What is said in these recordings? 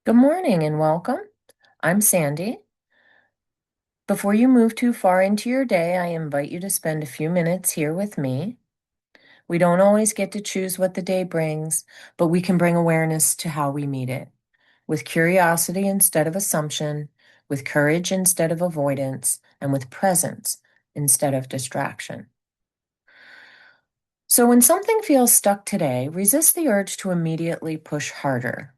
Good morning and welcome. I'm Sandy. Before you move too far into your day, I invite you to spend a few minutes here with me. We don't always get to choose what the day brings, but we can bring awareness to how we meet it, with curiosity instead of assumption, with courage instead of avoidance, and with presence instead of distraction. So when something feels stuck today, resist the urge to immediately push harder.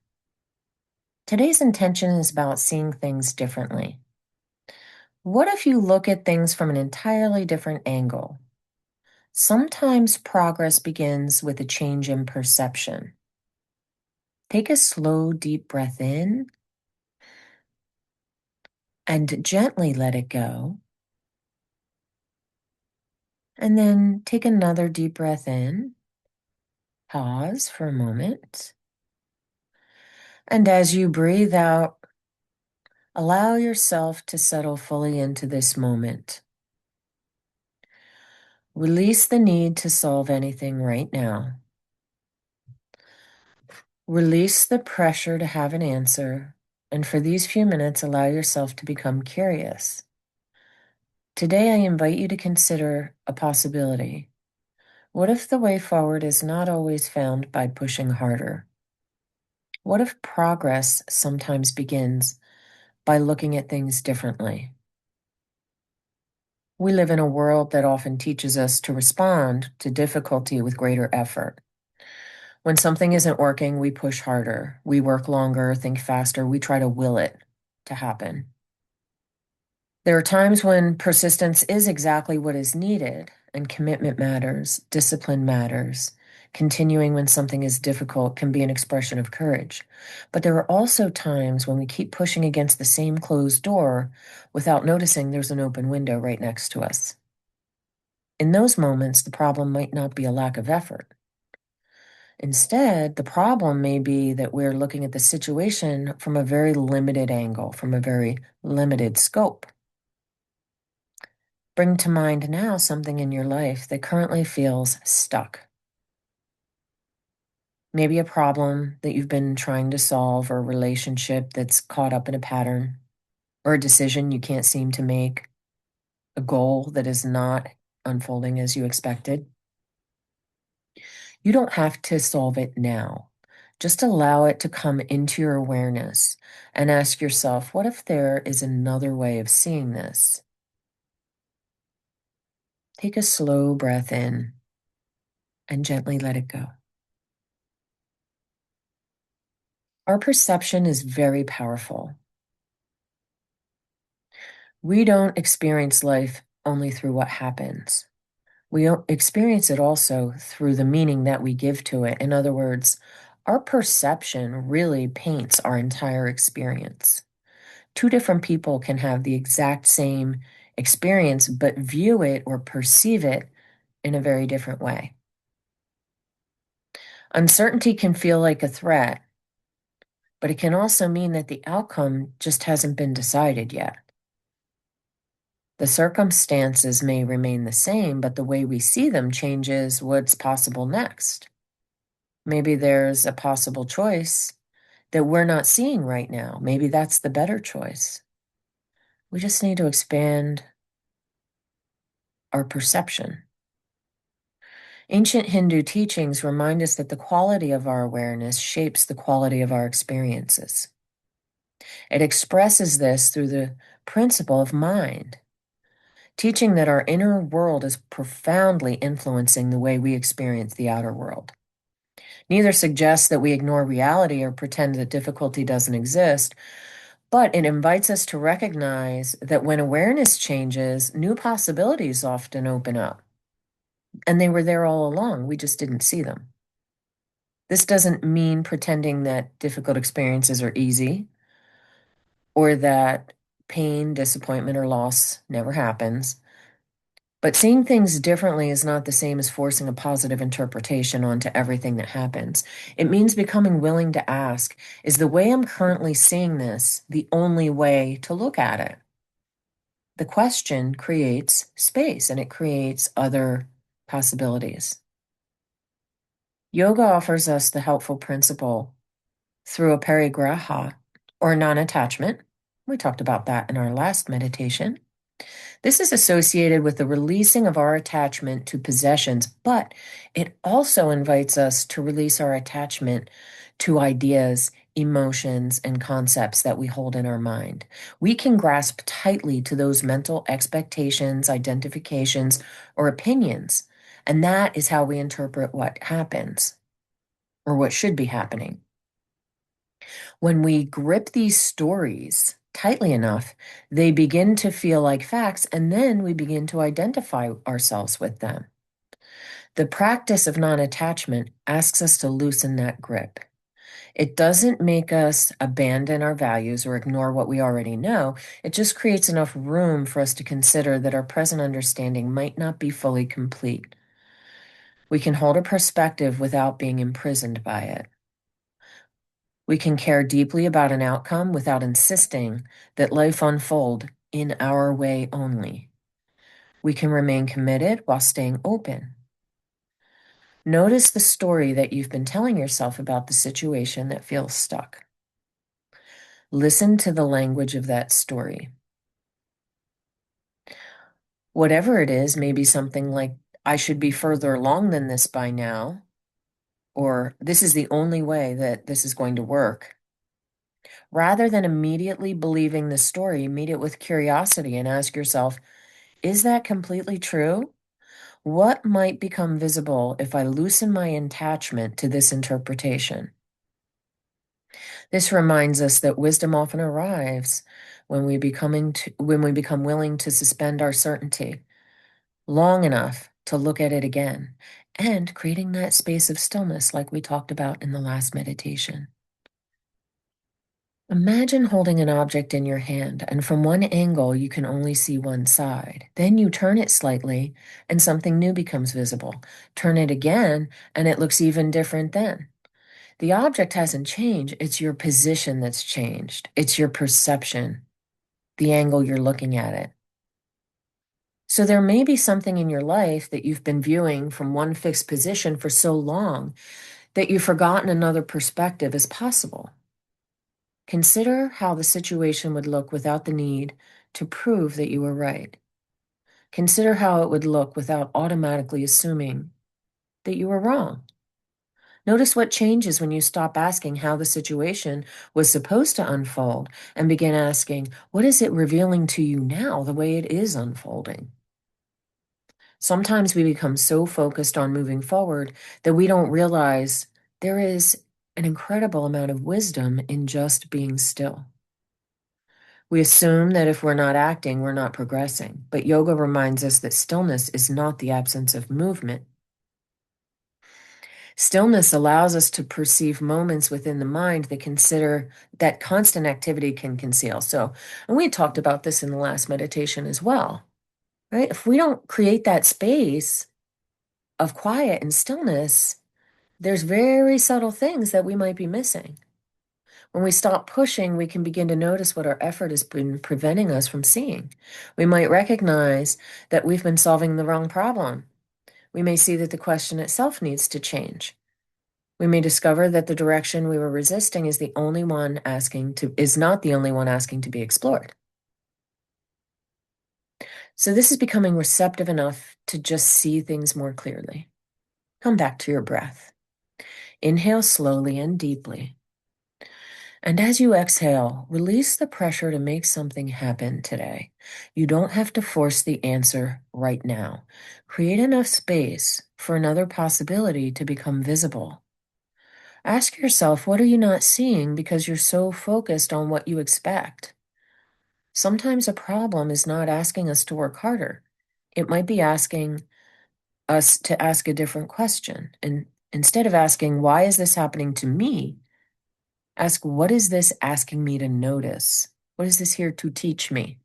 Today's intention is about seeing things differently. What if you look at things from an entirely different angle? Sometimes progress begins with a change in perception. Take a slow, deep breath in and gently let it go. And then take another deep breath in. Pause for a moment. And as you breathe out, allow yourself to settle fully into this moment. Release the need to solve anything right now. Release the pressure to have an answer, and for these few minutes, allow yourself to become curious. Today, I invite you to consider a possibility. What if the way forward is not always found by pushing harder? What if progress sometimes begins by looking at things differently? We live in a world that often teaches us to respond to difficulty with greater effort. When something isn't working, we push harder. We work longer, think faster. We try to will it to happen. There are times when persistence is exactly what is needed, and commitment matters, discipline matters. Continuing when something is difficult can be an expression of courage. But there are also times when we keep pushing against the same closed door without noticing there's an open window right next to us. In those moments, the problem might not be a lack of effort. Instead, the problem may be that we're looking at the situation from a very limited angle, from a very limited scope. Bring to mind now something in your life that currently feels stuck. Maybe a problem that you've been trying to solve, or a relationship that's caught up in a pattern, or a decision you can't seem to make, a goal that is not unfolding as you expected. You don't have to solve it now. Just allow it to come into your awareness and ask yourself, what if there is another way of seeing this? Take a slow breath in and gently let it go. Our perception is very powerful. We don't experience life only through what happens. We experience it also through the meaning that we give to it. In other words, our perception really paints our entire experience. Two different people can have the exact same experience, but view it or perceive it in a very different way. Uncertainty can feel like a threat, but it can also mean that the outcome just hasn't been decided yet. The circumstances may remain the same, but the way we see them changes what's possible next. Maybe there's a possible choice that we're not seeing right now. Maybe that's the better choice. We just need to expand our perception. Ancient Hindu teachings remind us that the quality of our awareness shapes the quality of our experiences. It expresses this through the principle of mind, teaching that our inner world is profoundly influencing the way we experience the outer world. Neither suggests that we ignore reality or pretend that difficulty doesn't exist, but it invites us to recognize that when awareness changes, new possibilities often open up. And they were there all along, we just didn't see them. This doesn't mean pretending that difficult experiences are easy or that pain, disappointment, or loss never happens. But seeing things differently is not the same as forcing a positive interpretation onto everything that happens. It means becoming willing to ask, is the way I'm currently seeing this the only way to look at it? The question creates space and it creates other possibilities. Yoga offers us the helpful principle through a parigraha, or non-attachment. We talked about that in our last meditation. This is associated with the releasing of our attachment to possessions, but it also invites us to release our attachment to ideas, emotions, and concepts that we hold in our mind. We can grasp tightly to those mental expectations, identifications, or opinions, and that is how we interpret what happens or what should be happening. When we grip these stories tightly enough, they begin to feel like facts, and then we begin to identify ourselves with them. The practice of non-attachment asks us to loosen that grip. It doesn't make us abandon our values or ignore what we already know. It just creates enough room for us to consider that our present understanding might not be fully complete. We can hold a perspective without being imprisoned by it. We can care deeply about an outcome without insisting that life unfold in our way only. We can remain committed while staying open. Notice the story that you've been telling yourself about the situation that feels stuck. Listen to the language of that story. Whatever it is, maybe something like, I should be further along than this by now, or this is the only way that this is going to work. Rather than immediately believing the story, meet it with curiosity and ask yourself, is that completely true? What might become visible if I loosen my attachment to this interpretation? This reminds us that wisdom often arrives when we become willing to suspend our certainty long enough to look at it again, and creating that space of stillness like we talked about in the last meditation. Imagine holding an object in your hand, and from one angle you can only see one side. Then you turn it slightly, and something new becomes visible. Turn it again, and it looks even different then. The object hasn't changed, it's your position that's changed. It's your perception, the angle you're looking at it. So there may be something in your life that you've been viewing from one fixed position for so long that you've forgotten another perspective is possible. Consider how the situation would look without the need to prove that you were right. Consider how it would look without automatically assuming that you were wrong. Notice what changes when you stop asking how the situation was supposed to unfold and begin asking, what is it revealing to you now the way it is unfolding? Sometimes we become so focused on moving forward that we don't realize there is an incredible amount of wisdom in just being still. We assume that if we're not acting, we're not progressing. But yoga reminds us that stillness is not the absence of movement. Stillness allows us to perceive moments within the mind that constant activity can conceal. And we talked about this in the last meditation as well, right? If we don't create that space of quiet and stillness, there's very subtle things that we might be missing. When we stop pushing, we can begin to notice what our effort has been preventing us from seeing. We might recognize that we've been solving the wrong problem. We may see that the question itself needs to change. We may discover that the direction we were resisting is not the only one asking to be explored. So this is becoming receptive enough to just see things more clearly. Come back to your breath. Inhale slowly and deeply. And as you exhale, release the pressure to make something happen today. You don't have to force the answer right now. Create enough space for another possibility to become visible. Ask yourself, what are you not seeing because you're so focused on what you expect? Sometimes a problem is not asking us to work harder. It might be asking us to ask a different question. And instead of asking, why is this happening to me? Ask, what is this asking me to notice? What is this here to teach me?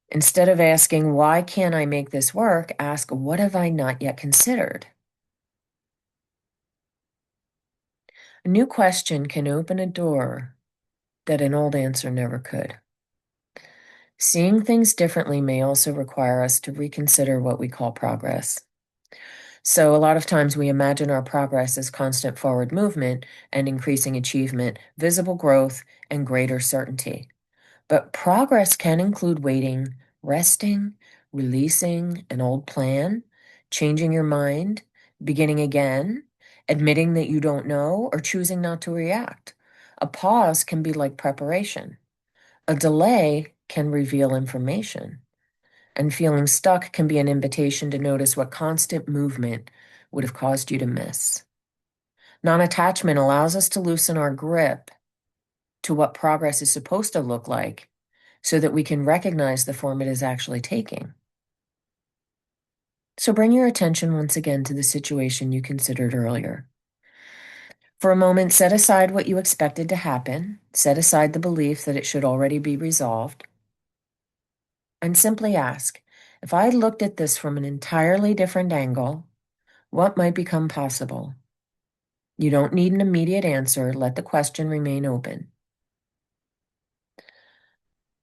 Instead of asking, why can't I make this work? Ask, what have I not yet considered? A new question can open a door that an old answer never could. Seeing things differently may also require us to reconsider what we call progress. So a lot of times we imagine our progress as constant forward movement and increasing achievement, visible growth, and greater certainty. But progress can include waiting, resting, releasing an old plan, changing your mind, beginning again, admitting that you don't know, or choosing not to react. A pause can be like preparation. A delay can reveal information. And feeling stuck can be an invitation to notice what constant movement would have caused you to miss. Non-attachment allows us to loosen our grip to what progress is supposed to look like so that we can recognize the form it is actually taking. So bring your attention once again to the situation you considered earlier. For a moment, set aside what you expected to happen, set aside the belief that it should already be resolved, and simply ask, if I looked at this from an entirely different angle, what might become possible? You don't need an immediate answer. Let the question remain open.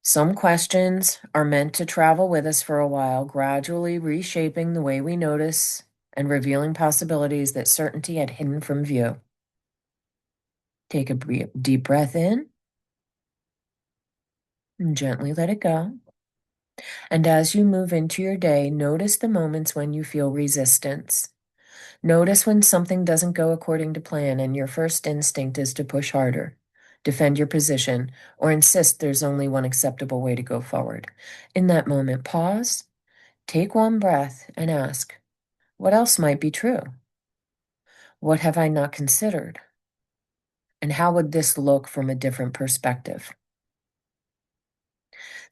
Some questions are meant to travel with us for a while, gradually reshaping the way we notice and revealing possibilities that certainty had hidden from view. Take a deep breath in and gently let it go. And as you move into your day, notice the moments when you feel resistance. Notice when something doesn't go according to plan and your first instinct is to push harder, defend your position, or insist there's only one acceptable way to go forward. In that moment, pause, take one breath, and ask, what else might be true? What have I not considered? And how would this look from a different perspective?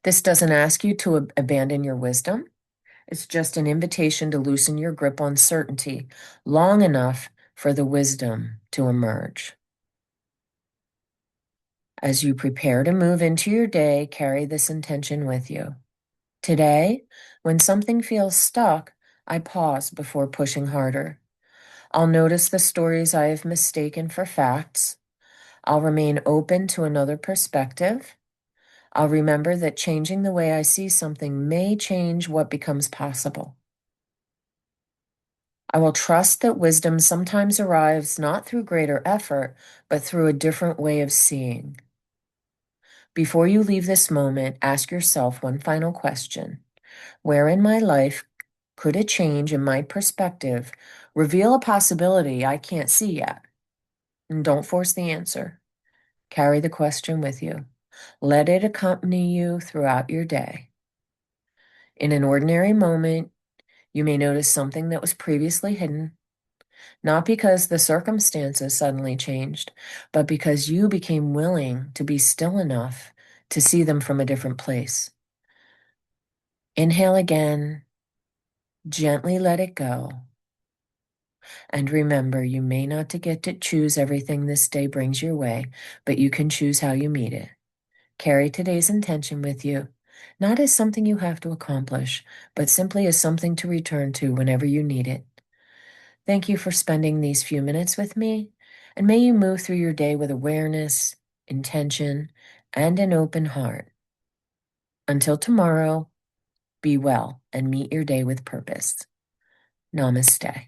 This doesn't ask you to abandon your wisdom. It's just an invitation to loosen your grip on certainty long enough for the wisdom to emerge. As you prepare to move into your day, carry this intention with you. Today, when something feels stuck, I pause before pushing harder. I'll notice the stories I have mistaken for facts. I'll remain open to another perspective. I'll remember that changing the way I see something may change what becomes possible. I will trust that wisdom sometimes arrives not through greater effort, but through a different way of seeing. Before you leave this moment, ask yourself one final question. Where in my life could a change in my perspective reveal a possibility I can't see yet? And don't force the answer. Carry the question with you. Let it accompany you throughout your day. In an ordinary moment, you may notice something that was previously hidden, not because the circumstances suddenly changed, but because you became willing to be still enough to see them from a different place. Inhale again, gently let it go. And remember, you may not get to choose everything this day brings your way, but you can choose how you meet it. Carry today's intention with you, not as something you have to accomplish, but simply as something to return to whenever you need it. Thank you for spending these few minutes with me, and may you move through your day with awareness, intention, and an open heart. Until tomorrow, be well and meet your day with purpose. Namaste.